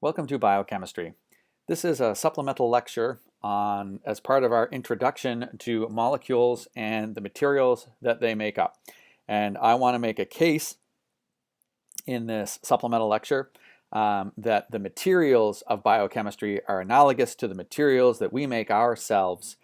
Welcome to Biochemistry. This is a supplemental lecture as part of our introduction to molecules and the materials that they make up. And I want to make a case in this supplemental lecture that the materials of biochemistry are analogous to the materials that we make ourselves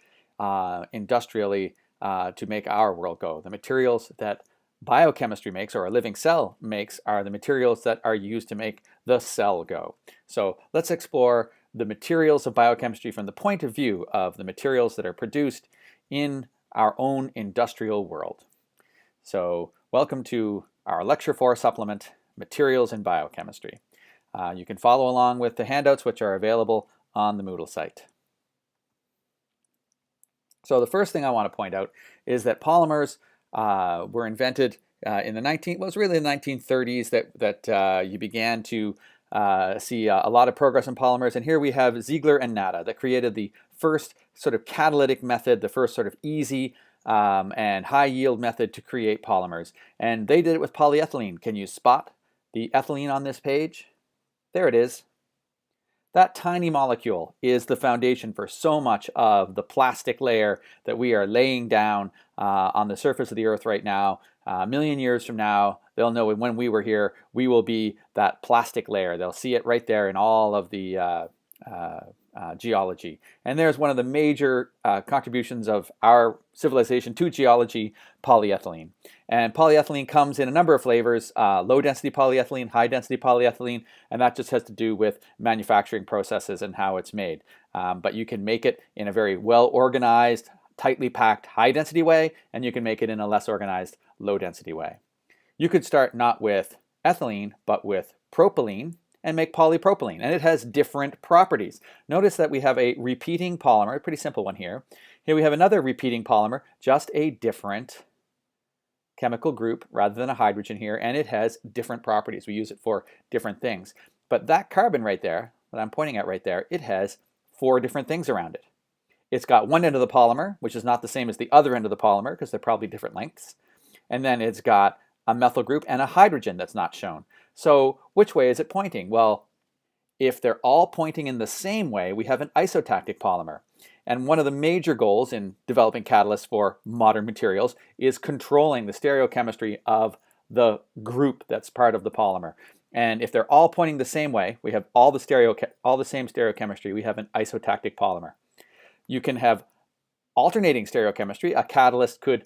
industrially to make our world go. The materials that biochemistry makes, or a living cell makes, are the materials that are used to make the cell go. So let's explore the materials of biochemistry from the point of view of the materials that are produced in our own industrial world. So welcome to our Lecture 4 supplement, Materials in Biochemistry. You can follow along with the handouts which are available on the Moodle site. So the first thing I want to point out is that polymers were invented in the 1930s that you began to see a lot of progress in polymers. And here we have Ziegler and Natta that created the first sort of catalytic method, the first sort of easy and high yield method to create polymers. And they did it with polyethylene. Can you spot the ethylene on this page? There it is. That tiny molecule is the foundation for so much of the plastic layer that we are laying down on the surface of the Earth right now. A million years from now, they'll know when we were here, we will be that plastic layer. They'll see it right there in all of the geology. And there's one of the major contributions of our civilization to geology, polyethylene. And polyethylene comes in a number of flavors, low density polyethylene, high density polyethylene, and that just has to do with manufacturing processes and how it's made. But you can make it in a very well organized, tightly packed, high density way, and you can make it in a less organized, low density way. You could start not with ethylene, but with propylene, and make polypropylene, and it has different properties. Notice that we have a repeating polymer, a pretty simple one here. Here we have another repeating polymer, just a different chemical group rather than a hydrogen here, and it has different properties. We use it for different things. But that carbon right there, that I'm pointing at right there, it has 4 different things around it. It's got one end of the polymer, which is not the same as the other end of the polymer because they're probably different lengths. And then it's got a methyl group and a hydrogen that's not shown. So which way is it pointing? Well, if they're all pointing in the same way, we have an isotactic polymer. And one of the major goals in developing catalysts for modern materials is controlling the stereochemistry of the group that's part of the polymer. And if they're all pointing the same way, we have all the same stereochemistry, we have an isotactic polymer. You can have alternating stereochemistry. A catalyst could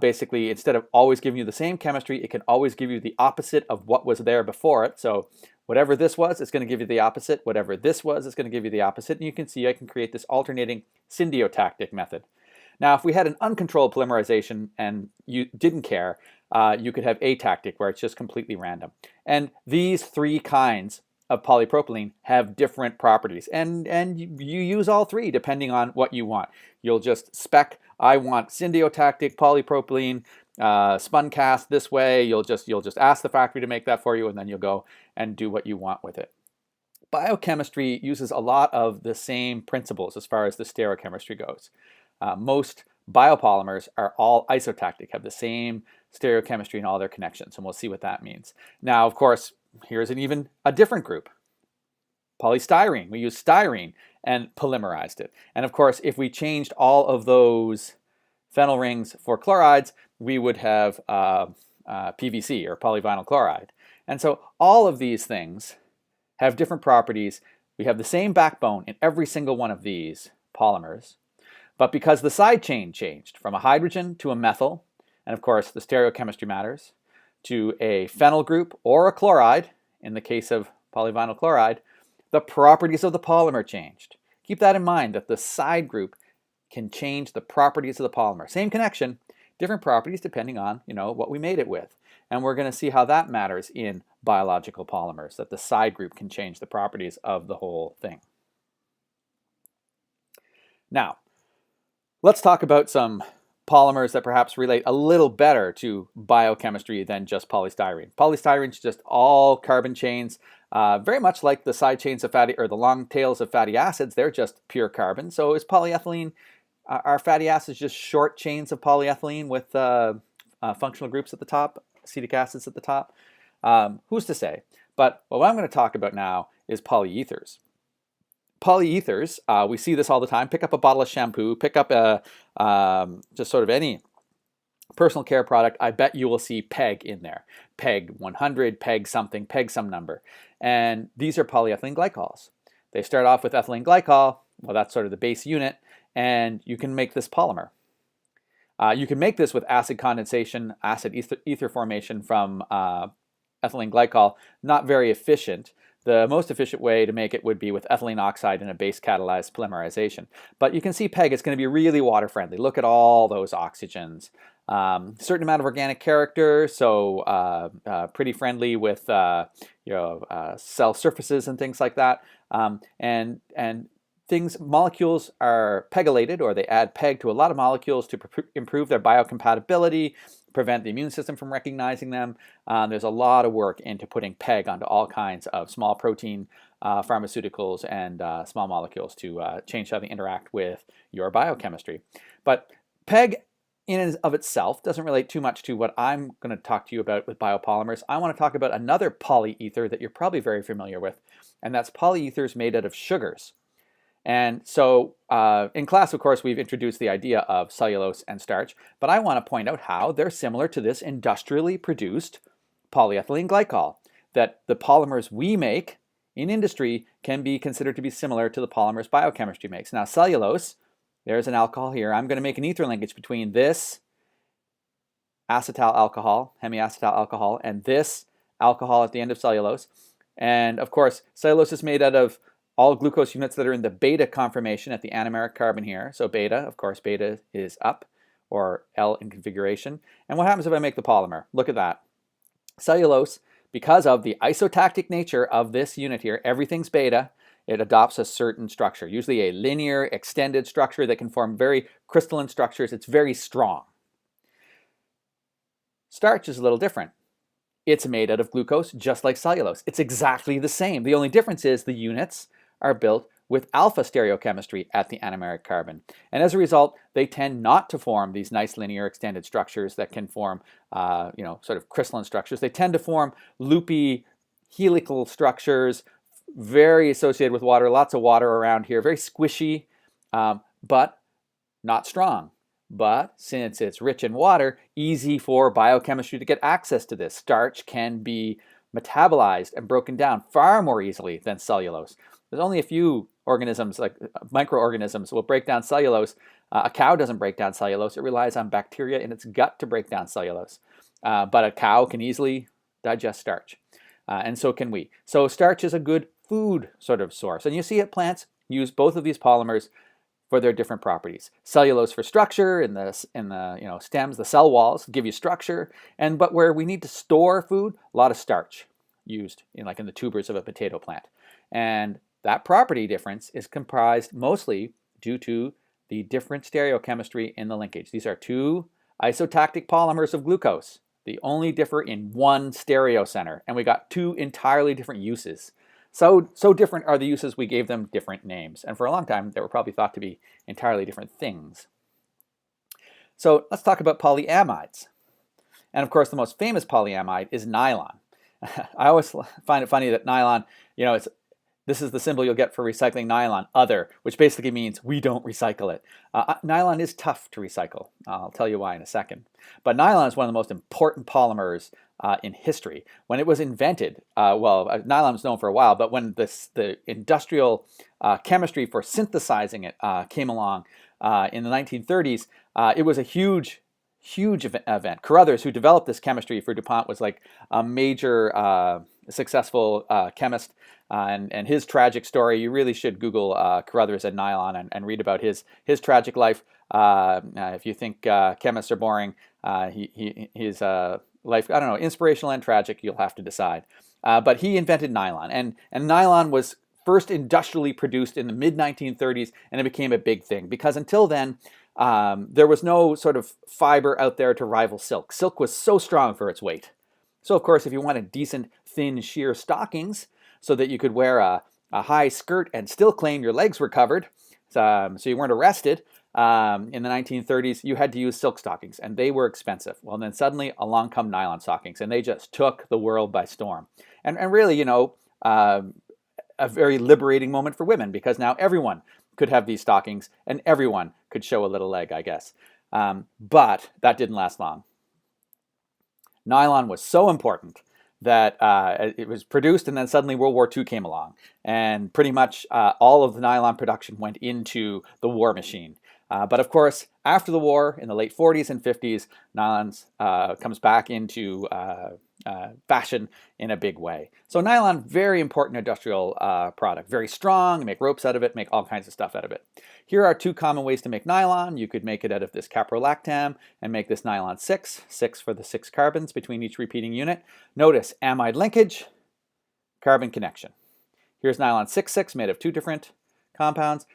basically, instead of always giving you the same chemistry, it can always give you the opposite of what was there before it. So whatever this was, it's going to give you the opposite. Whatever this was, it's going to give you the opposite. And you can see I can create this alternating syndiotactic method. Now, if we had an uncontrolled polymerization and you didn't care, you could have atactic, where it's just completely random. And these 3 kinds of polypropylene have different properties, and you use all 3 depending on what you want. You'll just spec, I want syndiotactic polypropylene spun cast this way. You'll just ask the factory to make that for you, and then you'll go and do what you want with it. Biochemistry uses a lot of the same principles as far as the stereochemistry goes. Most biopolymers are all isotactic, have the same stereochemistry in all their connections, and we'll see what that means. Now, of course, here's even a different group. Polystyrene. We use styrene and polymerized it. And of course, if we changed all of those phenyl rings for chlorides, we would have PVC, or polyvinyl chloride. And so all of these things have different properties. We have the same backbone in every single one of these polymers. But because the side chain changed from a hydrogen to a methyl, and of course the stereochemistry matters, to a phenyl group or a chloride, in the case of polyvinyl chloride, the properties of the polymer changed. Keep that in mind, that the side group can change the properties of the polymer. Same connection, different properties depending on, what we made it with. And we're going to see how that matters in biological polymers, that the side group can change the properties of the whole thing. Now, let's talk about some polymers that perhaps relate a little better to biochemistry than just polystyrene. Polystyrene is just all carbon chains, very much like the side chains of the long tails of fatty acids. They're just pure carbon. So is polyethylene, are fatty acids just short chains of polyethylene with functional groups at the top, acetic acids at the top? Who's to say? But what I'm going to talk about now is polyethers. Polyethers, we see this all the time. Pick up a bottle of shampoo, pick up a just sort of any personal care product. I bet you will see PEG in there. PEG 100, PEG something, PEG some number. And these are polyethylene glycols. They start off with ethylene glycol. Well, that's sort of the base unit. And you can make this polymer. You can make this with acid condensation, acid ether formation from ethylene glycol. Not very efficient. The most efficient way to make it would be with ethylene oxide and a base catalyzed polymerization. But you can see PEG, it's going to be really water friendly. Look at all those oxygens. Certain amount of organic character, so pretty friendly with cell surfaces and things like that. And molecules are pegylated, or they add PEG to a lot of molecules to improve their biocompatibility, prevent the immune system from recognizing them. There's a lot of work into putting PEG onto all kinds of small protein pharmaceuticals and small molecules to change how they interact with your biochemistry. But PEG in and of itself doesn't relate too much to what I'm going to talk to you about with biopolymers. I want to talk about another polyether that you're probably very familiar with, and that's polyethers made out of sugars. And so in class, of course, we've introduced the idea of cellulose and starch, but I want to point out how they're similar to this industrially produced polyethylene glycol, that the polymers we make in industry can be considered to be similar to the polymers biochemistry makes. Now, cellulose, there's an alcohol here. I'm going to make an ether linkage between this acetal alcohol, hemiacetal alcohol, and this alcohol at the end of cellulose. And of course, cellulose is made out of all glucose units that are in the beta conformation at the anomeric carbon here. So beta, of course, beta is up, or L in configuration. And what happens if I make the polymer? Look at that. Cellulose, because of the isotactic nature of this unit here, everything's beta, it adopts a certain structure, usually a linear extended structure that can form very crystalline structures. It's very strong. Starch is a little different. It's made out of glucose just like cellulose. It's exactly the same. The only difference is the units are built with alpha stereochemistry at the anomeric carbon. And as a result, they tend not to form these nice linear extended structures that can form sort of crystalline structures. They tend to form loopy helical structures, very associated with water, lots of water around here, very squishy, but not strong. But since it's rich in water, easy for biochemistry to get access to this. Starch can be metabolized and broken down far more easily than cellulose. There's only a few organisms, like microorganisms, will break down cellulose. A cow doesn't break down cellulose. It relies on bacteria in its gut to break down cellulose. But a cow can easily digest starch, and so can we. So starch is a good food sort of source. And you see it, plants use both of these polymers for their different properties. Cellulose for structure in the stems, the cell walls give you structure, but where we need to store food, a lot of starch used in the tubers of a potato plant. And that property difference is comprised mostly due to the different stereochemistry in the linkage. These are two isotactic polymers of glucose. They only differ in one stereocenter, and we got two entirely different uses. So different are the uses, we gave them different names. And for a long time, they were probably thought to be entirely different things. So let's talk about polyamides. And of course, the most famous polyamide is nylon. I always find it funny that nylon, this is the symbol you'll get for recycling nylon, other, which basically means we don't recycle it. Nylon is tough to recycle. I'll tell you why in a second. But nylon is one of the most important polymers in history. When it was invented, nylon was known for a while, but when the industrial chemistry for synthesizing it came along in the 1930s, it was a huge event. Carruthers, who developed this chemistry for DuPont, was like a major successful chemist, and his tragic story. You really should Google Carruthers and nylon and read about his tragic life. If you think chemists are boring, his life, I don't know, inspirational and tragic, you'll have to decide. But he invented nylon, and nylon was first industrially produced in the mid-1930s, and it became a big thing because until then, there was no sort of fiber out there to rival silk. Silk was so strong for its weight. So of course, if you wanted decent, thin, sheer stockings so that you could wear a high skirt and still claim your legs were covered, so you weren't arrested, in the 1930s, you had to use silk stockings, and they were expensive. Well, then suddenly along come nylon stockings, and they just took the world by storm. And really, you know, a very liberating moment for women, because now everyone could have these stockings and everyone could show a little leg, I guess. But that didn't last long. Nylon was so important that it was produced, and then suddenly World War II came along, and pretty much all of the nylon production went into the war machine. But of course, after the war, in the late 40s and 50s, nylon comes back into fashion in a big way. So nylon, very important industrial product, very strong, make ropes out of it, make all kinds of stuff out of it. Here are two common ways to make nylon. You could make it out of this caprolactam and make this nylon 6 for the 6 carbons between each repeating unit. Notice amide linkage, carbon connection. Here's nylon 6 made of 2 different compounds,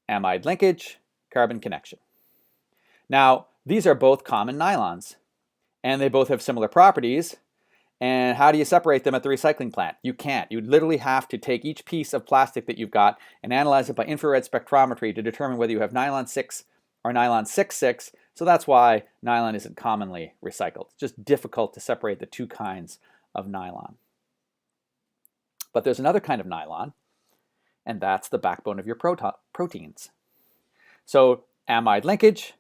amide linkage, carbon connection. Now, these are both common nylons, and they both have similar properties. And how do you separate them at the recycling plant? You can't. You literally have to take each piece of plastic that you've got and analyze it by infrared spectrometry to determine whether you have nylon 6 or nylon 6. So that's why nylon isn't commonly recycled. It's just difficult to separate the two kinds of nylon. But there's another kind of nylon, and that's the backbone of your proteins. So amide linkage,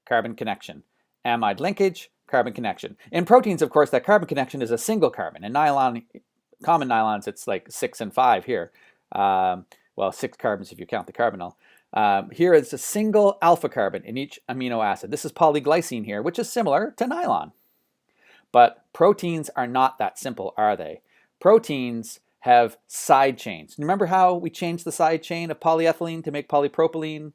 carbon connection. Amide linkage, carbon connection. In proteins, of course, that carbon connection is a single carbon. In nylon, common nylons, it's like 6 and 5 here. Well, 6 carbons if you count the carbonyl. Here it's a single alpha carbon in each amino acid. This is polyglycine here, which is similar to nylon. But proteins are not that simple, are they? Proteins have side chains. Remember how we changed the side chain of polyethylene to make polypropylene?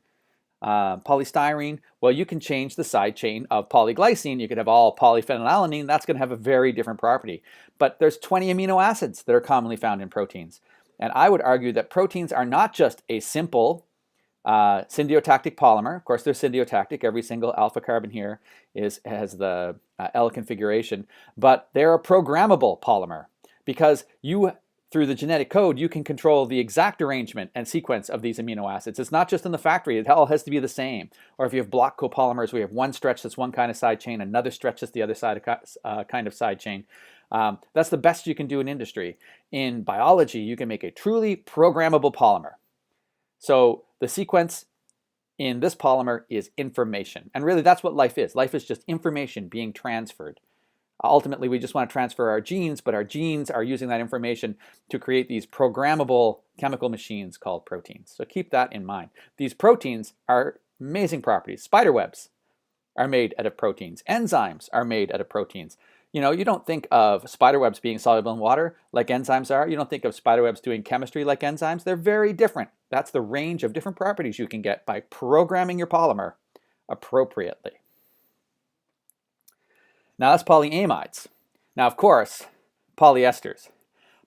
Polystyrene, well, you can change the side chain of polyglycine. You could have all polyphenylalanine. That's going to have a very different property. But there's 20 amino acids that are commonly found in proteins. And I would argue that proteins are not just a simple syndiotactic polymer. Of course, they're syndiotactic. Every single alpha carbon here has the L configuration. But they're a programmable polymer, because through the genetic code, you can control the exact arrangement and sequence of these amino acids. It's not just in the factory. It all has to be the same. Or if you have block copolymers, we have one stretch that's one kind of side chain, another stretch that's the other side kind of side chain. That's the best you can do in industry. In biology, you can make a truly programmable polymer. So the sequence in this polymer is information. And really, that's what life is. Life is just information being transferred. Ultimately, we just want to transfer our genes, but our genes are using that information to create these programmable chemical machines called proteins. So keep that in mind. These proteins are amazing properties. Spider webs are made out of proteins. Enzymes are made out of proteins. You know, you don't think of spider webs being soluble in water like enzymes are. You don't think of spider webs doing chemistry like enzymes. They're very different. That's the range of different properties you can get by programming your polymer appropriately. Now that's polyamides. Now, of course, polyesters.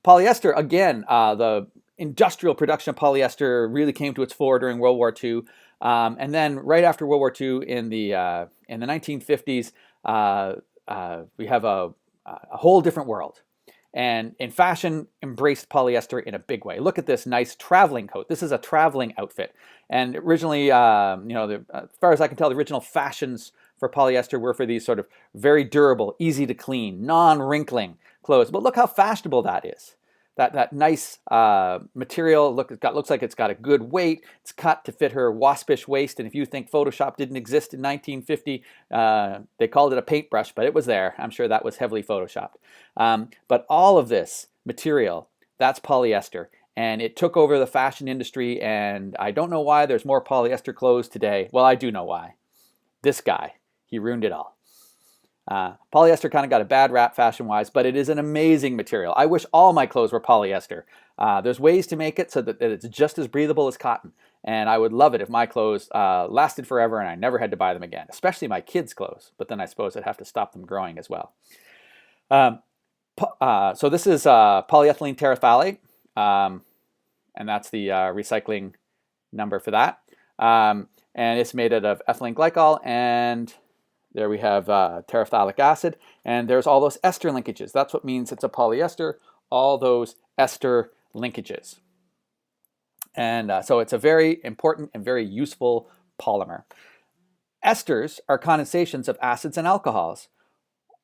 Polyester, again, the industrial production of polyester really came to its fore during World War II. And then right after World War II in the 1950s, we have a whole different world. And in fashion, embraced polyester in a big way. Look at this nice traveling coat. This is a traveling outfit. And originally, as far as I can tell, the original fashions for polyester were for these sort of very durable, easy to clean, non-wrinkling clothes. But look how fashionable that is. That nice material looks like it's got a good weight. It's cut to fit her waspish waist. And if you think Photoshop didn't exist in 1950, they called it a paintbrush, but it was there. I'm sure that was heavily Photoshopped. But all of this material, that's polyester. And it took over the fashion industry. And I don't know why there's more polyester clothes today. Well, I do know why. This guy, he ruined it all. Polyester kind of got a bad rap fashion-wise, but it is an amazing material. I wish all my clothes were polyester. There's ways to make it so that it's just as breathable as cotton. And I would love it if my clothes lasted forever and I never had to buy them again, especially my kids' clothes. But then I suppose I'd have to stop them growing as well. So this is polyethylene terephthalate, and that's the recycling number for that. And it's made out of ethylene glycol, and there we have terephthalic acid, and there's all those ester linkages. That's what means it's a polyester, all those ester linkages. And so it's a very important and very useful polymer. Esters are condensations of acids and alcohols.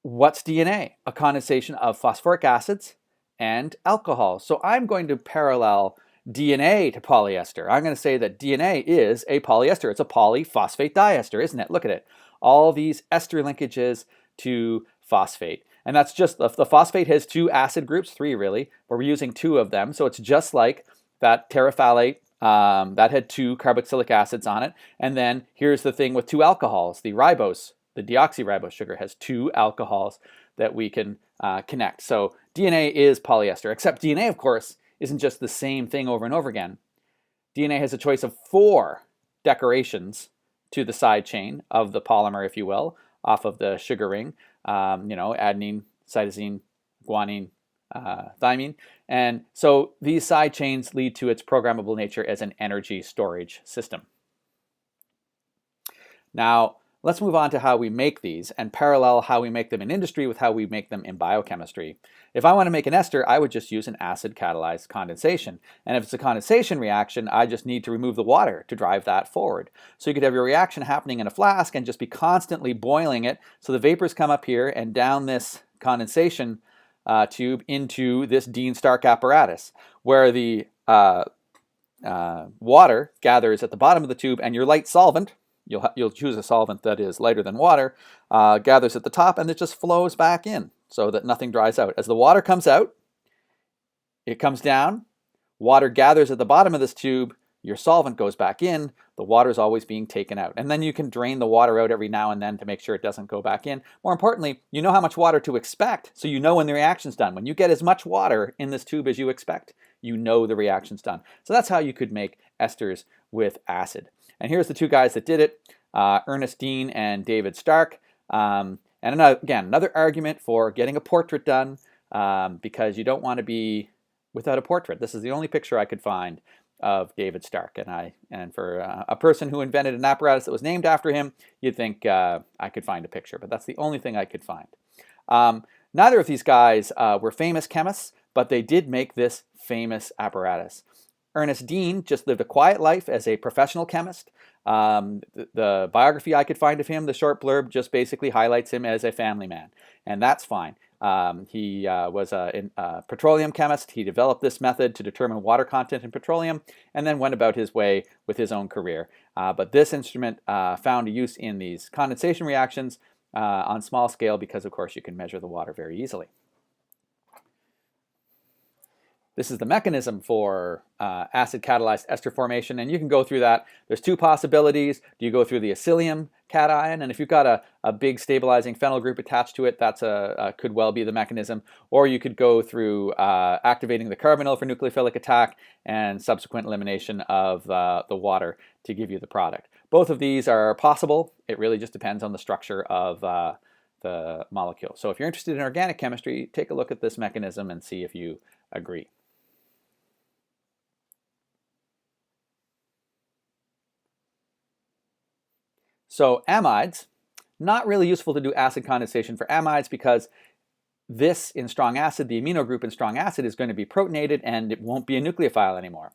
What's DNA? A condensation of phosphoric acids and alcohol. So I'm going to parallel DNA to polyester. I'm going to say that DNA is a polyester. It's a polyphosphate diester, isn't it? Look at it. All these ester linkages to phosphate. And that's just, the phosphate has two acid groups, three really, but we're using two of them. So it's just like that terephthalate that had two carboxylic acids on it. And then here's the thing with two alcohols. The ribose, the deoxyribose sugar, has two alcohols that we can connect. So DNA is polyester, except DNA, of course, isn't just the same thing over and over again. DNA has a choice of 4 decorations to the side chain of the polymer, if you will, off of the sugar ring. Adenine, cytosine, guanine, thymine. And so these side chains lead to its programmable nature as an energy storage system. Now, let's move on to how we make these and parallel how we make them in industry with how we make them in biochemistry. If I want to make an ester, I would just use an acid-catalyzed condensation. And if it's a condensation reaction, I just need to remove the water to drive that forward. So you could have your reaction happening in a flask and just be constantly boiling it. So the vapors come up here and down this condensation tube into this Dean-Stark apparatus, where the water gathers at the bottom of the tube, and your light solvent, you'll choose a solvent that is lighter than water, gathers at the top, and it just flows back in so that nothing dries out. As the water comes out, it comes down, water gathers at the bottom of this tube, your solvent goes back in, the water is always being taken out. And then you can drain the water out every now and then to make sure it doesn't go back in. More importantly, you know how much water to expect, so you know when the reaction's done. When you get as much water in this tube as you expect, you know the reaction's done. So that's how you could make esters with acid. And here's the two guys that did it, Ernest Dean and David Stark. And again, another argument for getting a portrait done, because you don't want to be without a portrait. This is the only picture I could find of David Stark. And for a person who invented an apparatus that was named after him, you'd think I could find a picture, but that's the only thing I could find. Neither of these guys were famous chemists, but they did make this famous apparatus. Ernest Dean just lived a quiet life as a professional chemist. The biography I could find of him, the short blurb, just basically highlights him as a family man, and that's fine. He was a petroleum chemist. He developed this method to determine water content in petroleum and then went about his way with his own career. But this instrument found a use in these condensation reactions on small scale because, of course, you can measure the water very easily. This is the mechanism for acid-catalyzed ester formation, and you can go through that. There's two possibilities. Do you go through the acylium cation, and if you've got a big stabilizing phenyl group attached to it, that's could well be the mechanism. Or you could go through activating the carbonyl for nucleophilic attack and subsequent elimination of the water to give you the product. Both of these are possible. It really just depends on the structure of the molecule. So if you're interested in organic chemistry, take a look at this mechanism and see if you agree. So amides, not really useful to do acid condensation for amides because this in strong acid, the amino group in strong acid, is going to be protonated and it won't be a nucleophile anymore.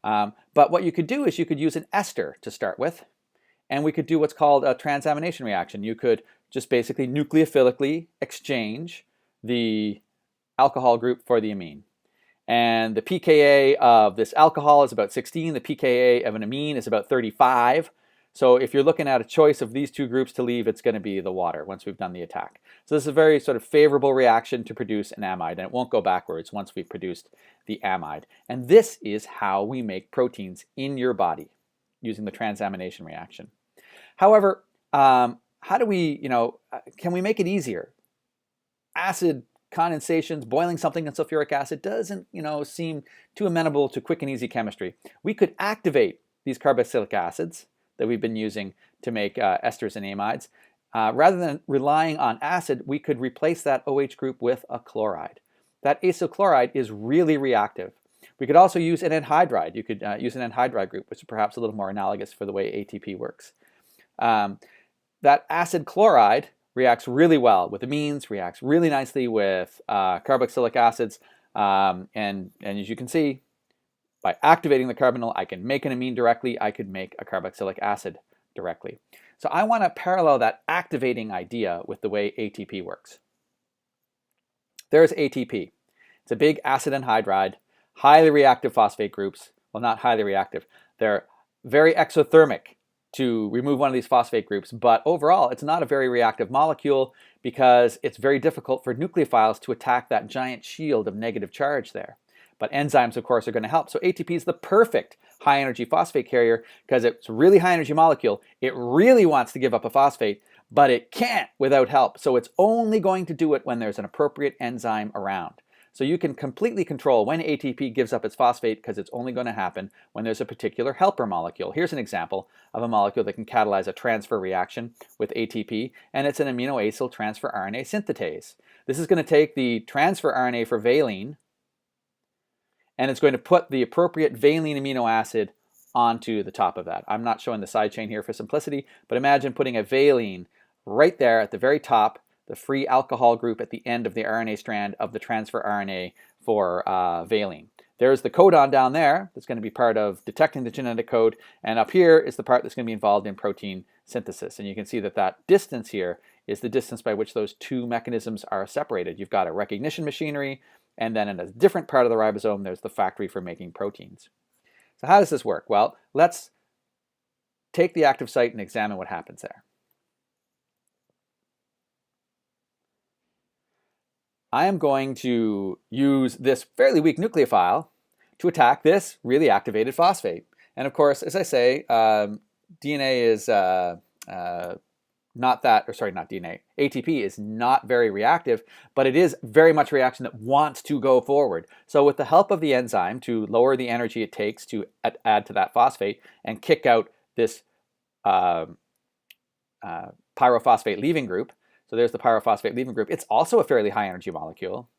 But what you could do is you could use an ester to start with, and we could do what's called a transamination reaction. You could just basically nucleophilically exchange the alcohol group for the amine. And the pKa of this alcohol is about 16. The pKa of an amine is about 35. So if you're looking at a choice of these two groups to leave, it's going to be the water once we've done the attack. So this is a very sort of favorable reaction to produce an amide, and it won't go backwards once we've produced the amide. And this is how we make proteins in your body using the transamination reaction. However, how do we, can we make it easier? Acid condensations, boiling something in sulfuric acid doesn't, seem too amenable to quick and easy chemistry. We could activate these carboxylic acids that we've been using to make esters and amides. Rather than relying on acid, we could replace that OH group with a chloride. That acyl chloride is really reactive. We could also use an anhydride. You could use an anhydride group, which is perhaps a little more analogous for the way ATP works. That acid chloride reacts really well with amines, reacts really nicely with carboxylic acids, and as you can see, by activating the carbonyl, I can make an amine directly. I could make a carboxylic acid directly. So I want to parallel that activating idea with the way ATP works. There's ATP. It's a big acid anhydride, highly reactive phosphate groups. Well, not highly reactive. They're very exothermic to remove one of these phosphate groups, but overall it's not a very reactive molecule because it's very difficult for nucleophiles to attack that giant shield of negative charge there. But enzymes, of course, are going to help. So ATP is the perfect high energy phosphate carrier because it's a really high energy molecule. It really wants to give up a phosphate, but it can't without help. So it's only going to do it when there's an appropriate enzyme around. So you can completely control when ATP gives up its phosphate because it's only going to happen when there's a particular helper molecule. Here's an example of a molecule that can catalyze a transfer reaction with ATP, and it's an aminoacyl transfer RNA synthetase. This is going to take the transfer RNA for valine, and it's going to put the appropriate valine amino acid onto the top of that. I'm not showing the side chain here for simplicity, but imagine putting a valine right there at the very top, the free alcohol group at the end of the RNA strand of the transfer RNA for valine. There's the codon down there that's going to be part of detecting the genetic code, and up here is the part that's going to be involved in protein synthesis. And you can see that that distance here is the distance by which those two mechanisms are separated. You've got a recognition machinery, and then in a different part of the ribosome, there's the factory for making proteins. So how does this work? Well, let's take the active site and examine what happens there. I am going to use this fairly weak nucleophile to attack this really activated phosphate. And of course, as I say, DNA is not DNA. ATP is not very reactive, but it is very much a reaction that wants to go forward. So with the help of the enzyme to lower the energy it takes to add to that phosphate and kick out this pyrophosphate leaving group, so there's the pyrophosphate leaving group. It's also a fairly high energy molecule.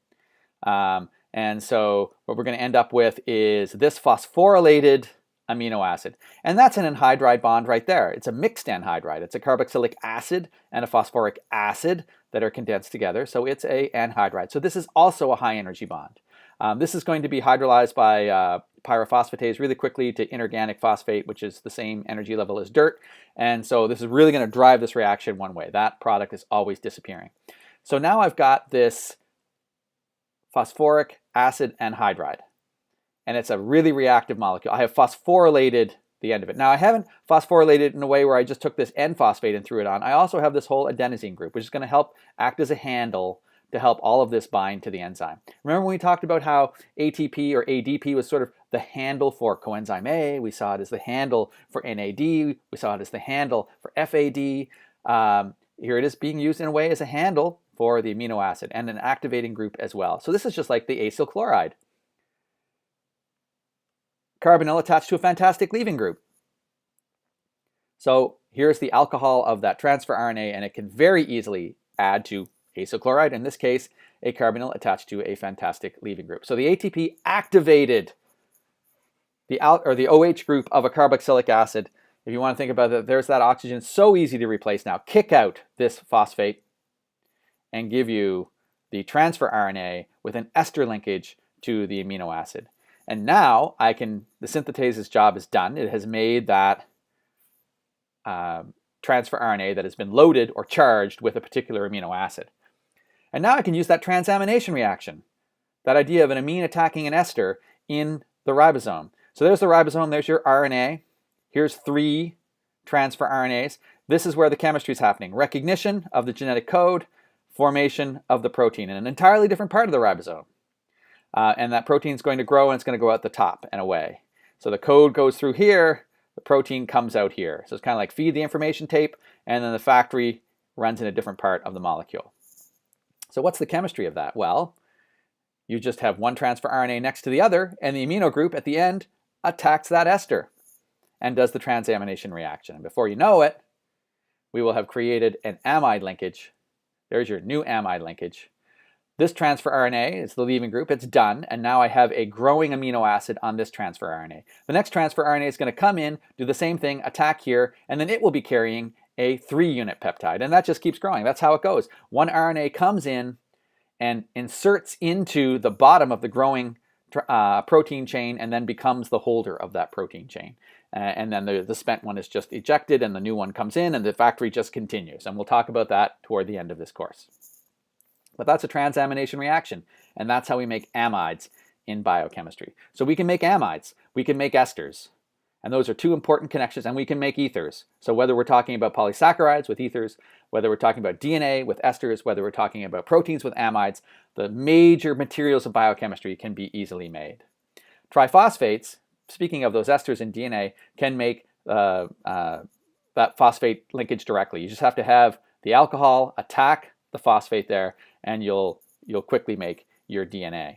And so what we're going to end up with is this phosphorylated amino acid. And that's an anhydride bond right there. It's a mixed anhydride. It's a carboxylic acid and a phosphoric acid that are condensed together. So it's a anhydride. So this is also a high energy bond. This is going to be hydrolyzed by pyrophosphatase really quickly to inorganic phosphate, which is the same energy level as dirt. And so this is really going to drive this reaction one way. That product is always disappearing. So now I've got this phosphoric acid anhydride, and it's a really reactive molecule. I have phosphorylated the end of it. Now I haven't phosphorylated in a way where I just took this N-phosphate and threw it on. I also have this whole adenosine group, which is going to help act as a handle to help all of this bind to the enzyme. Remember when we talked about how ATP or ADP was sort of the handle for coenzyme A? We saw it as the handle for NAD. We saw it as the handle for FAD. Here it is being used in a way as a handle for the amino acid and an activating group as well. So this is just like the acyl chloride. Carbonyl attached to a fantastic leaving group. So here's the alcohol of that transfer RNA, and it can very easily add to acyl chloride, in this case, a carbonyl attached to a fantastic leaving group. So the ATP activated the OH group of a carboxylic acid. If you want to think about it, there's that oxygen, so easy to replace now. Kick out this phosphate and give you the transfer RNA with an ester linkage to the amino acid. And now the synthetase's job is done. It has made that transfer RNA that has been loaded or charged with a particular amino acid. And now I can use that transamination reaction, that idea of an amine attacking an ester in the ribosome. So there's the ribosome, there's your RNA. Here's 3 transfer RNAs. This is where the chemistry is happening. Recognition of the genetic code, formation of the protein in an entirely different part of the ribosome. And that protein is going to grow, and it's going to go out the top and away. So the code goes through here, the protein comes out here. So it's kind of like feed the information tape, and then the factory runs in a different part of the molecule. So what's the chemistry of that? Well, you just have one transfer RNA next to the other, and the amino group at the end attacks that ester and does the transamination reaction. And before you know it, we will have created an amide linkage. There's your new amide linkage. This transfer RNA is the leaving group. It's done, and now I have a growing amino acid on this transfer RNA. The next transfer RNA is going to come in, do the same thing, attack here, and then it will be carrying a 3-unit peptide, and that just keeps growing. That's how it goes. One RNA comes in and inserts into the bottom of the growing protein chain and then becomes the holder of that protein chain. And then the spent one is just ejected and the new one comes in and the factory just continues. And we'll talk about that toward the end of this course. But that's a transamination reaction, and that's how we make amides in biochemistry. So we can make amides, we can make esters, and those are two important connections, and we can make ethers. So whether we're talking about polysaccharides with ethers, whether we're talking about DNA with esters, whether we're talking about proteins with amides, the major materials of biochemistry can be easily made. Triphosphates, speaking of those esters in DNA, can make that phosphate linkage directly. You just have to have the alcohol attack the phosphate there, and you'll quickly make your DNA.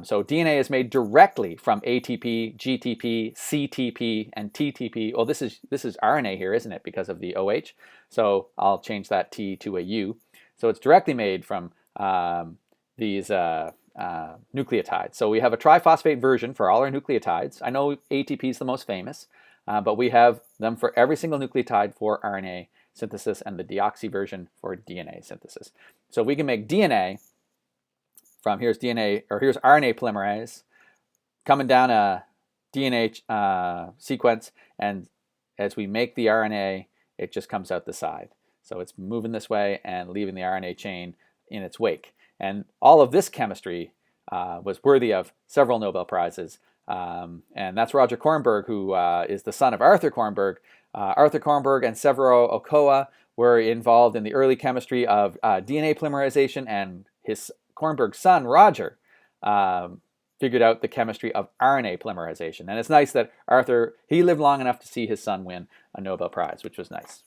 So DNA is made directly from ATP, GTP, CTP, and TTP. Well, this is RNA here, isn't it, because of the OH? So I'll change that T to a U. So it's directly made from these nucleotides. So we have a triphosphate version for all our nucleotides. I know ATP is the most famous, but we have them for every single nucleotide for RNA synthesis and the deoxy version for DNA synthesis. So we can make DNA from here's RNA polymerase coming down a DNA sequence, and as we make the RNA, it just comes out the side. So it's moving this way and leaving the RNA chain in its wake. And all of this chemistry was worthy of several Nobel Prizes. And that's Roger Kornberg, who is the son of Arthur Kornberg. Arthur Kornberg and Severo Ochoa were involved in the early chemistry of DNA polymerization, and his Kornberg's son, Roger, figured out the chemistry of RNA polymerization. And it's nice that Arthur, he lived long enough to see his son win a Nobel Prize, which was nice.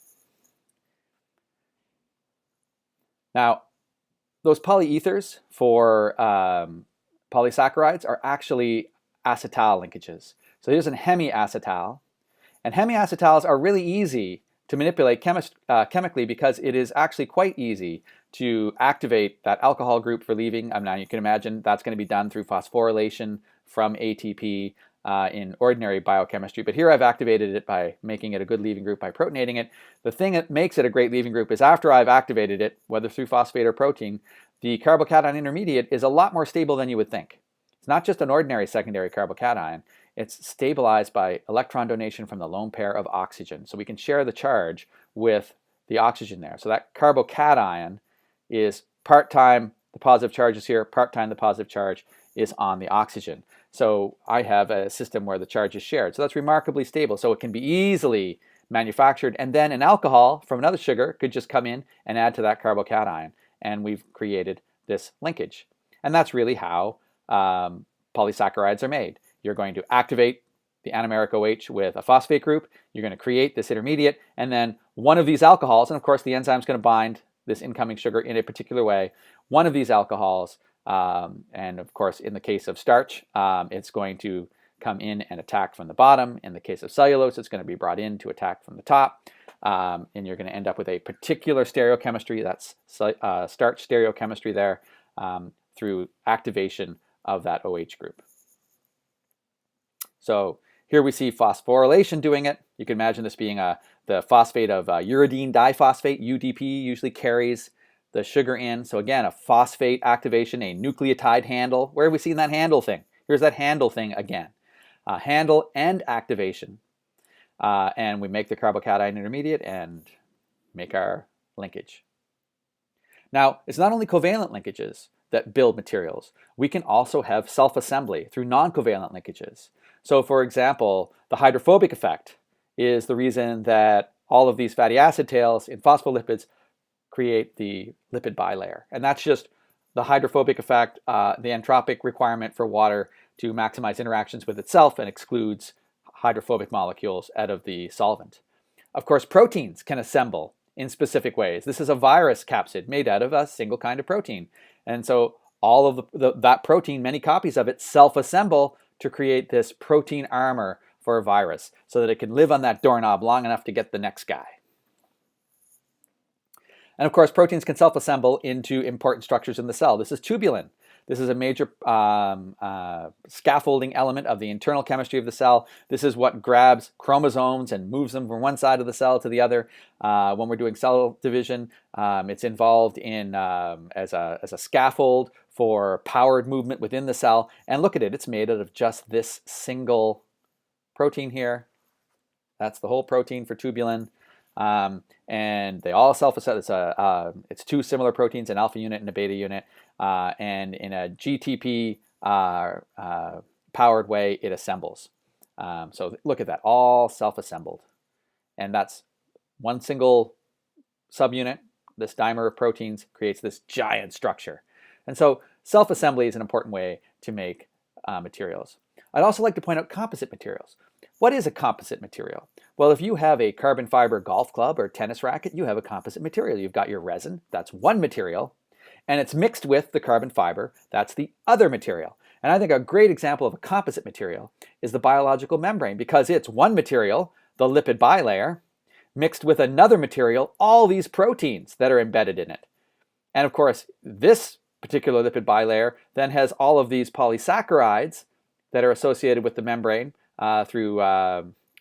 Now, those polyethers for polysaccharides are actually acetal linkages. So here's an hemiacetal. And hemiacetals are really easy to manipulate chemically because it is actually quite easy to activate that alcohol group for leaving. Now you can imagine that's going to be done through phosphorylation from ATP in ordinary biochemistry. But here I've activated it by making it a good leaving group by protonating it. The thing that makes it a great leaving group is after I've activated it, whether through phosphate or protein, the carbocation intermediate is a lot more stable than you would think. It's not just an ordinary secondary carbocation. It's stabilized by electron donation from the lone pair of oxygen. So we can share the charge with the oxygen there. So that carbocation is part-time, the positive charge is here, part-time the positive charge is on the oxygen. So I have a system where the charge is shared. So that's remarkably stable. So it can be easily manufactured, and then an alcohol from another sugar could just come in and add to that carbocation, and we've created this linkage. And that's really how polysaccharides are made. You're going to activate the anomeric OH with a phosphate group, you're going to create this intermediate, and then one of these alcohols, and of course the enzyme is going to bind this incoming sugar in a particular way, one of these alcohols, and of course in the case of starch, it's going to come in and attack from the bottom. In the case of cellulose, it's going to be brought in to attack from the top, and you're going to end up with a particular stereochemistry, that's starch stereochemistry there, through activation of that OH group. So here we see phosphorylation doing it. You can imagine this being the phosphate of uridine diphosphate, UDP, usually carries the sugar in. So again, a phosphate activation, a nucleotide handle. Where have we seen that handle thing? Here's that handle thing again. Handle and activation. And we make the carbocation intermediate and make our linkage. Now, it's not only covalent linkages that build materials. We can also have self-assembly through non-covalent linkages. So for example, the hydrophobic effect is the reason that all of these fatty acid tails in phospholipids create the lipid bilayer. And that's just the hydrophobic effect, the entropic requirement for water to maximize interactions with itself and excludes hydrophobic molecules out of the solvent. Of course, proteins can assemble in specific ways. This is a virus capsid made out of a single kind of protein. And so all of that protein, many copies of it, self-assemble to create this protein armor for a virus so that it can live on that doorknob long enough to get the next guy. And of course, proteins can self-assemble into important structures in the cell. This is tubulin. This is a major scaffolding element of the internal chemistry of the cell. This is what grabs chromosomes and moves them from one side of the cell to the other. When we're doing cell division, it's involved in as a scaffold for powered movement within the cell. And look at it, it's made out of just this single protein here. That's the whole protein for tubulin. And they all self-assemble. It's two similar proteins, an alpha unit and a beta unit, and in a GTP powered way, it assembles. So look at that, all self-assembled. And that's one single subunit. This dimer of proteins creates this giant structure. And so self-assembly is an important way to make materials. I'd also like to point out composite materials. What is a composite material? Well, if you have a carbon fiber golf club or tennis racket, you have a composite material. You've got your resin, that's one material, and it's mixed with the carbon fiber, that's the other material. And I think a great example of a composite material is the biological membrane, because it's one material, the lipid bilayer, mixed with another material, all these proteins that are embedded in it. And of course, this particular lipid bilayer then has all of these polysaccharides that are associated with the membrane through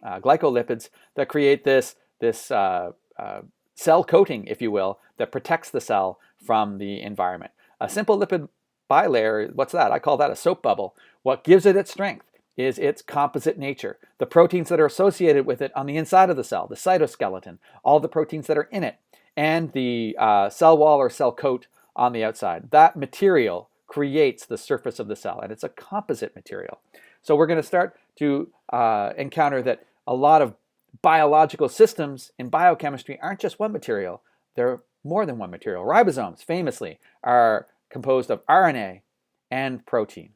glycolipids that create this cell coating, if you will, that protects the cell from the environment. A simple lipid bilayer, what's that? I call that a soap bubble. What gives it its strength is its composite nature. The proteins that are associated with it on the inside of the cell, the cytoskeleton, all the proteins that are in it, and the cell wall or cell coat on the outside. That material creates the surface of the cell, and it's a composite material. So we're going to start to encounter that a lot of biological systems in biochemistry aren't just one material. They're more than one material. Ribosomes, famously, are composed of RNA and protein.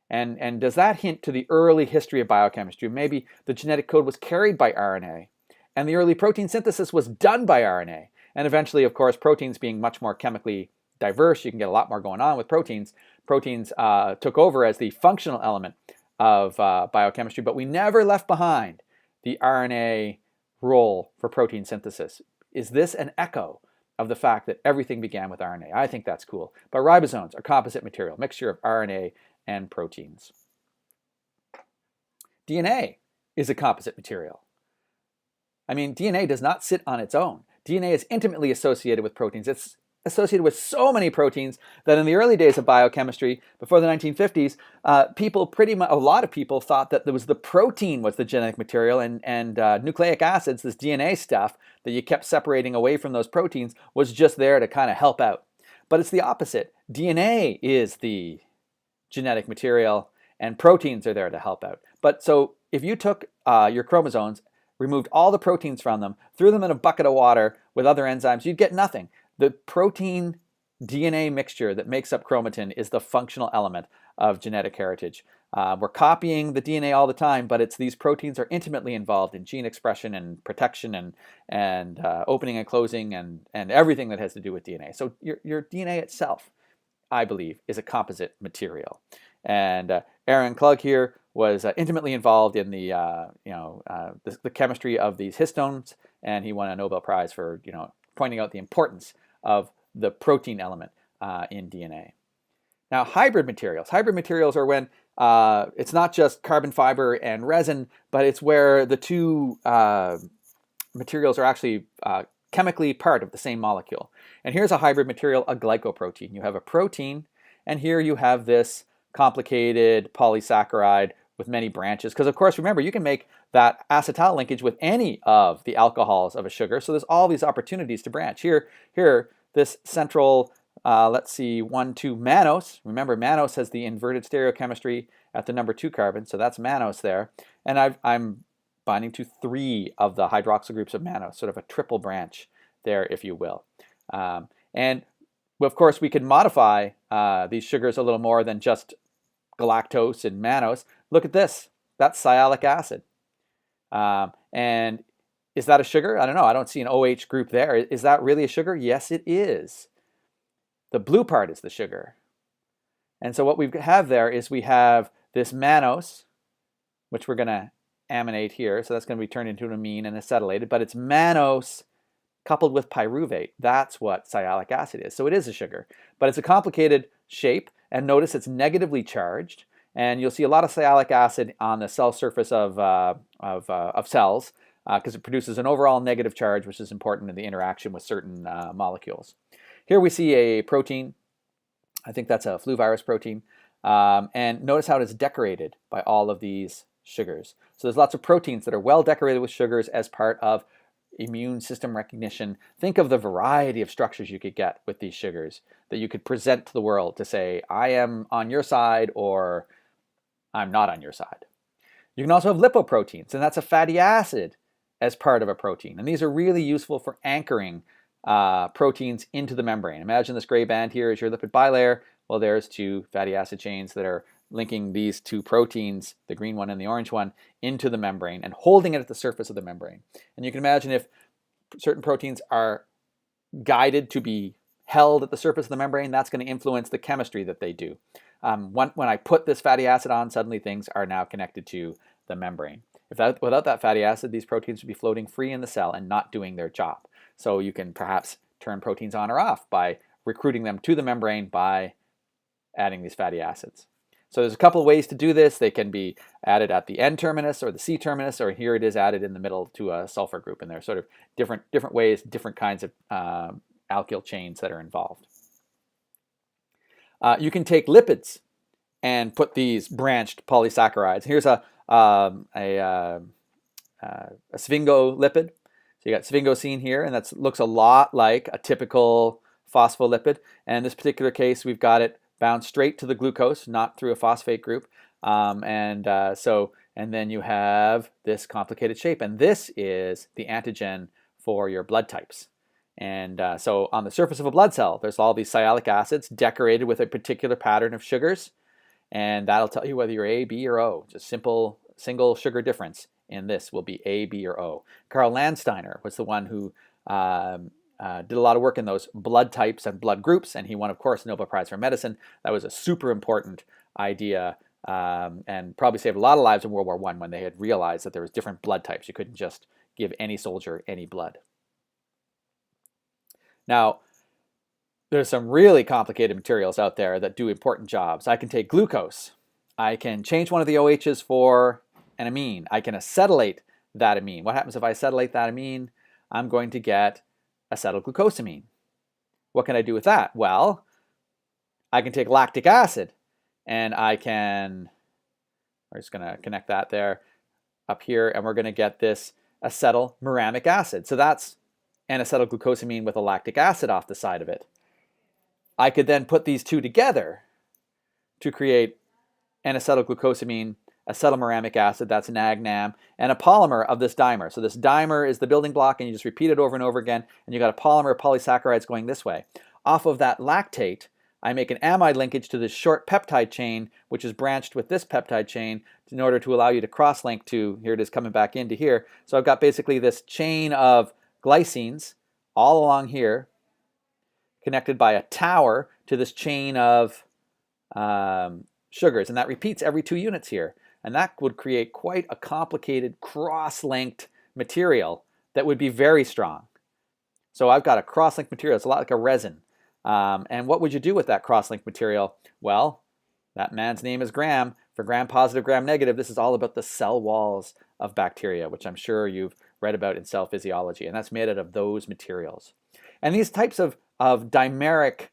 And does that hint to the early history of biochemistry? Maybe the genetic code was carried by RNA, and the early protein synthesis was done by RNA. And eventually, of course, proteins being much more chemically diverse, you can get a lot more going on with proteins. Proteins took over as the functional element of biochemistry, but we never left behind the RNA role for protein synthesis. Is this an echo of the fact that everything began with RNA? I think that's cool. But ribosomes are composite material, mixture of RNA and proteins. DNA is a composite material. I mean, DNA does not sit on its own. DNA is intimately associated with proteins. It's associated with so many proteins that in the early days of biochemistry, before the 1950s, a lot of people thought that there was the protein was the genetic material, and nucleic acids, this DNA stuff that you kept separating away from those proteins, was just there to kind of help out. But it's the opposite. DNA is the genetic material, and proteins are there to help out. But so if you took your chromosomes, removed all the proteins from them, threw them in a bucket of water with other enzymes, you'd get nothing. The protein DNA mixture that makes up chromatin is the functional element of genetic heritage. We're copying the DNA all the time, but it's these proteins are intimately involved in gene expression and protection and opening and closing and everything that has to do with DNA. So your DNA itself, I believe, is a composite material. And Aaron Klug here was intimately involved in the chemistry of these histones, and he won a Nobel Prize for pointing out the importance of the protein element in DNA. Now, hybrid materials. Hybrid materials are when it's not just carbon fiber and resin, but it's where the two materials are actually chemically part of the same molecule. And here's a hybrid material, a glycoprotein. You have a protein, and here you have this complicated polysaccharide with many branches. Because of course, remember, you can make that acetal linkage with any of the alcohols of a sugar. So there's all these opportunities to branch. Here, this central, let's see, 1, 2 mannose. Remember, mannose has the inverted stereochemistry at the number 2 carbon. So that's mannose there. And I'm binding to 3 of the hydroxyl groups of mannose, sort of a triple branch there, if you will. And of course, we could modify these sugars a little more than just galactose and mannose. Look at this. That's sialic acid. And is that a sugar? I don't know. I don't see an OH group there. Is that really a sugar? Yes, it is. The blue part is the sugar. And so what we have there is we have this mannose, which we're going to aminate here. So that's going to be turned into an amine and acetylated. But it's mannose coupled with pyruvate. That's what sialic acid is. So it is a sugar. But it's a complicated shape. And notice it's negatively charged. And you'll see a lot of sialic acid on the cell surface of cells because it produces an overall negative charge, which is important in the interaction with certain molecules. Here we see a protein. I think that's a flu virus protein. And notice how it is decorated by all of these sugars. So there's lots of proteins that are well decorated with sugars as part of immune system recognition. Think of the variety of structures you could get with these sugars that you could present to the world to say, I am on your side or I'm not on your side. You can also have lipoproteins, and that's a fatty acid as part of a protein. And these are really useful for anchoring proteins into the membrane. Imagine this gray band here is your lipid bilayer. Well, there's two fatty acid chains that are linking these two proteins, the green one and the orange one, into the membrane and holding it at the surface of the membrane. And you can imagine if certain proteins are guided to be held at the surface of the membrane, that's going to influence the chemistry that they do. When I put this fatty acid on, suddenly things are now connected to the membrane. Without that fatty acid, these proteins would be floating free in the cell and not doing their job. So you can perhaps turn proteins on or off by recruiting them to the membrane by adding these fatty acids. So there's a couple of ways to do this. They can be added at the N terminus or the C terminus, or here it is added in the middle to a sulfur group. And they're sort of different ways, different kinds of alkyl chains that are involved. You can take lipids and put these branched polysaccharides. Here's a sphingolipid. So you got sphingosine here, and that looks a lot like a typical phospholipid. And in this particular case, we've got it bound straight to the glucose, not through a phosphate group. And then you have this complicated shape. And this is the antigen for your blood types. And so on the surface of a blood cell, there's all these sialic acids decorated with a particular pattern of sugars. And that'll tell you whether you're A, B, or O. Just simple single sugar difference in this will be A, B, or O. Karl Landsteiner was the one who did a lot of work in those blood types and blood groups, and he won, of course, the Nobel Prize for Medicine. That was a super important idea and probably saved a lot of lives in World War I when they had realized that there was different blood types. You couldn't just give any soldier any blood. Now, there's some really complicated materials out there that do important jobs. I can take glucose. I can change one of the OHs for an amine. I can acetylate that amine. What happens if I acetylate that amine? I'm going to get acetylglucosamine. What can I do with that? Well, I can take lactic acid and we're just going to connect that there up here, and we're going to get this acetylmuramic acid. So that's an acetylglucosamine with a lactic acid off the side of it. I could then put these two together to create an acetylglucosamine, acetylmuramic acid, that's NAGNAM, and a polymer of this dimer. So this dimer is the building block, and you just repeat it over and over again, and you got a polymer of polysaccharides going this way. Off of that lactate, I make an amide linkage to this short peptide chain, which is branched with this peptide chain in order to allow you to cross-link to, here it is coming back into here. So I've got basically this chain of glycines all along here, connected by a tower to this chain of sugars, and that repeats every 2 units here. And that would create quite a complicated cross-linked material that would be very strong. So I've got a cross-linked material. It's a lot like a resin. And what would you do with that cross-linked material? Well, that man's name is Gram. For gram-positive, gram-negative, this is all about the cell walls of bacteria, which I'm sure you've read about in cell physiology. And that's made out of those materials. And these types of dimeric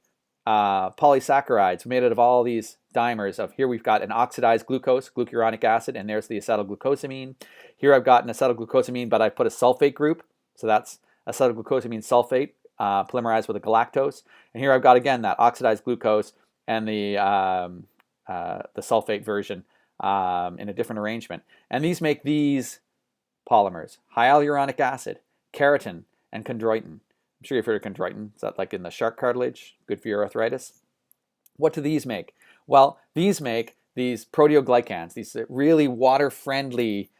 polysaccharides made out of all these dimers of, here we've got an oxidized glucose, glucuronic acid, and there's the acetylglucosamine. Here I've got an acetylglucosamine, but I put a sulfate group, so that's acetylglucosamine sulfate polymerized with a galactose. And here I've got again that oxidized glucose and the sulfate version in a different arrangement. And these make these polymers: hyaluronic acid, keratin, and chondroitin. I'm sure you've heard of chondroitin. Is that like in the shark cartilage? Good for your arthritis. What do these make? Well, these make these proteoglycans, these really water-friendly,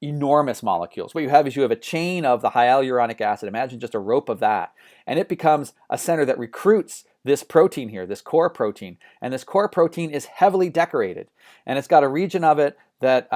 enormous molecules. What you have is you have a chain of the hyaluronic acid. Imagine just a rope of that. And it becomes a center that recruits this protein here, this core protein. And this core protein is heavily decorated. And it's got a region of it that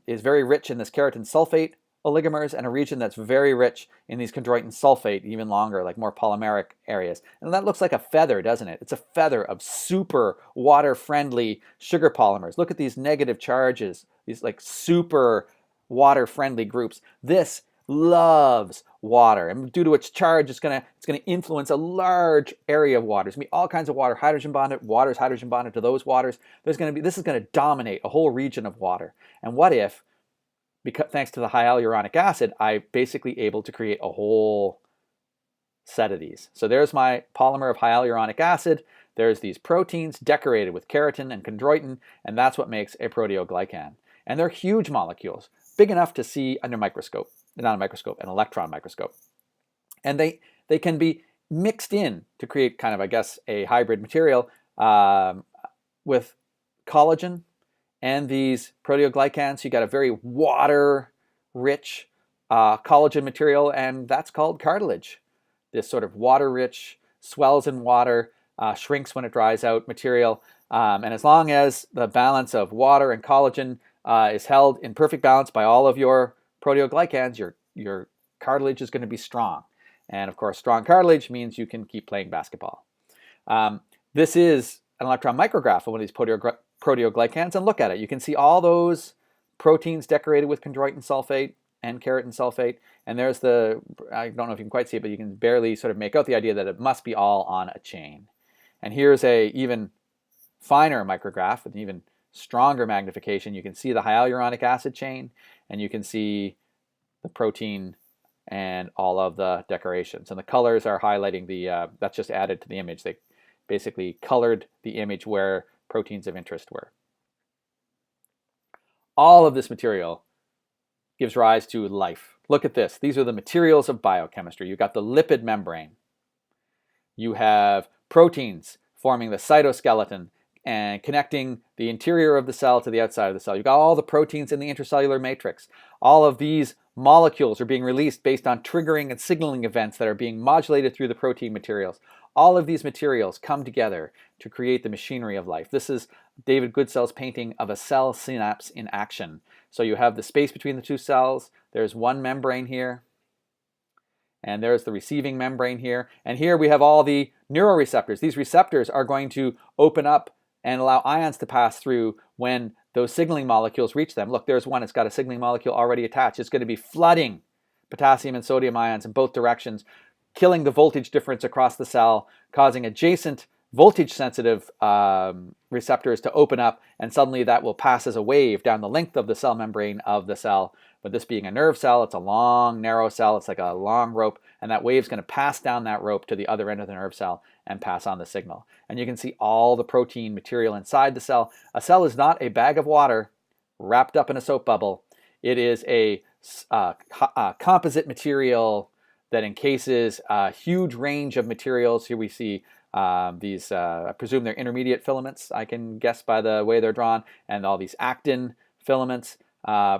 is very rich in this keratin sulfate oligomers, and a region that's very rich in these chondroitin sulfate, even longer, like more polymeric areas. And that looks like a feather, doesn't it? It's a feather of super water-friendly sugar polymers. Look at these negative charges, these like super water-friendly groups. This loves water, and due to its charge, it's gonna influence a large area of water. There's gonna be all kinds of water, hydrogen bonded, water's hydrogen bonded to those waters. This is gonna dominate a whole region of water. And what if because thanks to the hyaluronic acid, I'm basically able to create a whole set of these. So there's my polymer of hyaluronic acid. There's these proteins decorated with keratin and chondroitin, and that's what makes a proteoglycan. And they're huge molecules, big enough to see under a microscope, not a microscope, an electron microscope. And they can be mixed in to create kind of, I guess, a hybrid material with collagen and these proteoglycans. So you got a very water-rich collagen material, and that's called cartilage. This sort of water-rich, swells in water, shrinks when it dries out material. And as long as the balance of water and collagen is held in perfect balance by all of your proteoglycans, your cartilage is going to be strong. And of course, strong cartilage means you can keep playing basketball. This is an electron micrograph of one of these proteoglycans, and look at it. You can see all those proteins decorated with chondroitin sulfate and keratin sulfate. And there's the, I don't know if you can quite see it, but you can barely sort of make out the idea that it must be all on a chain. And here's a even finer micrograph with an even stronger magnification. You can see the hyaluronic acid chain, and you can see the protein and all of the decorations. And the colors are highlighting the, that's just added to the image. They basically colored the image where proteins of interest were. All of this material gives rise to life. Look at this. These are the materials of biochemistry. You've got the lipid membrane. You have proteins forming the cytoskeleton and connecting the interior of the cell to the outside of the cell. You've got all the proteins in the intracellular matrix. All of these molecules are being released based on triggering and signaling events that are being modulated through the protein materials. All of these materials come together to create the machinery of life. This is David Goodsell's painting of a cell synapse in action. So you have the space between the two cells. There's one membrane here, and there's the receiving membrane here. And here we have all the neuroreceptors. These receptors are going to open up and allow ions to pass through when those signaling molecules reach them. Look, there's one. It's got a signaling molecule already attached. It's going to be flooding potassium and sodium ions in both directions, killing the voltage difference across the cell, causing adjacent voltage-sensitive receptors to open up, and suddenly that will pass as a wave down the length of the cell membrane of the cell. But this being a nerve cell, it's a long, narrow cell. It's like a long rope, and that wave's going to pass down that rope to the other end of the nerve cell and pass on the signal. And you can see all the protein material inside the cell. A cell is not a bag of water wrapped up in a soap bubble. It is a composite material that encases a huge range of materials. Here we see these, I presume they're intermediate filaments, I can guess by the way they're drawn, and all these actin filaments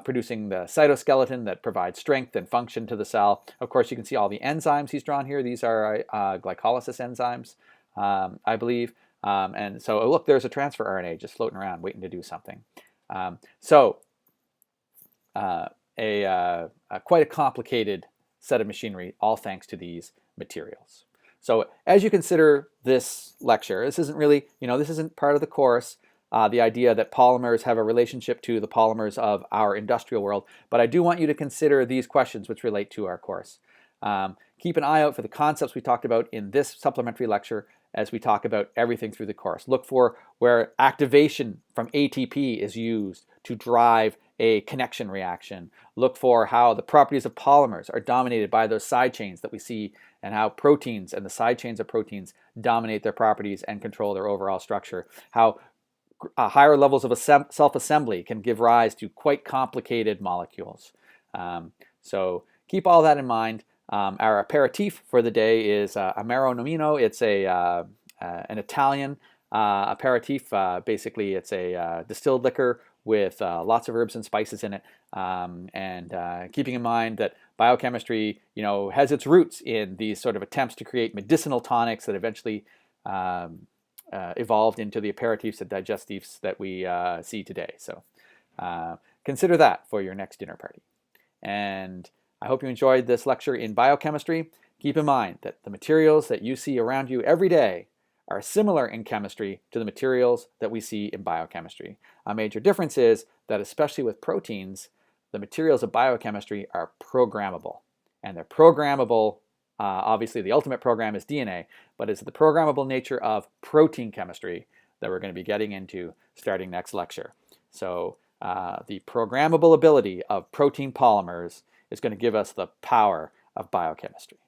producing the cytoskeleton that provides strength and function to the cell. Of course, you can see all the enzymes he's drawn here. These are glycolysis enzymes, I believe. And so, oh, look, there's a transfer RNA just floating around waiting to do something. Quite a complicated set of machinery, all thanks to these materials. So as you consider this lecture, this isn't really, this isn't part of the course, the idea that polymers have a relationship to the polymers of our industrial world, but I do want you to consider these questions which relate to our course. Keep an eye out for the concepts we talked about in this supplementary lecture as we talk about everything through the course. Look for where activation from ATP is used to drive a connection reaction. Look for how the properties of polymers are dominated by those side chains that we see, and how proteins and the side chains of proteins dominate their properties and control their overall structure. How higher levels of self-assembly can give rise to quite complicated molecules. So keep all that in mind. Our aperitif for the day is Amaro Nomino. It's an Italian aperitif. Basically, it's a distilled liquor with lots of herbs and spices in it, and keeping in mind that biochemistry, has its roots in these sort of attempts to create medicinal tonics that eventually evolved into the aperitifs and digestives that we see today. So consider that for your next dinner party. And I hope you enjoyed this lecture in biochemistry. Keep in mind that the materials that you see around you every day are similar in chemistry to the materials that we see in biochemistry. A major difference is that, especially with proteins, the materials of biochemistry are programmable. And they're programmable, obviously the ultimate program is DNA, but it's the programmable nature of protein chemistry that we're going to be getting into starting next lecture. So the programmable ability of protein polymers is going to give us the power of biochemistry.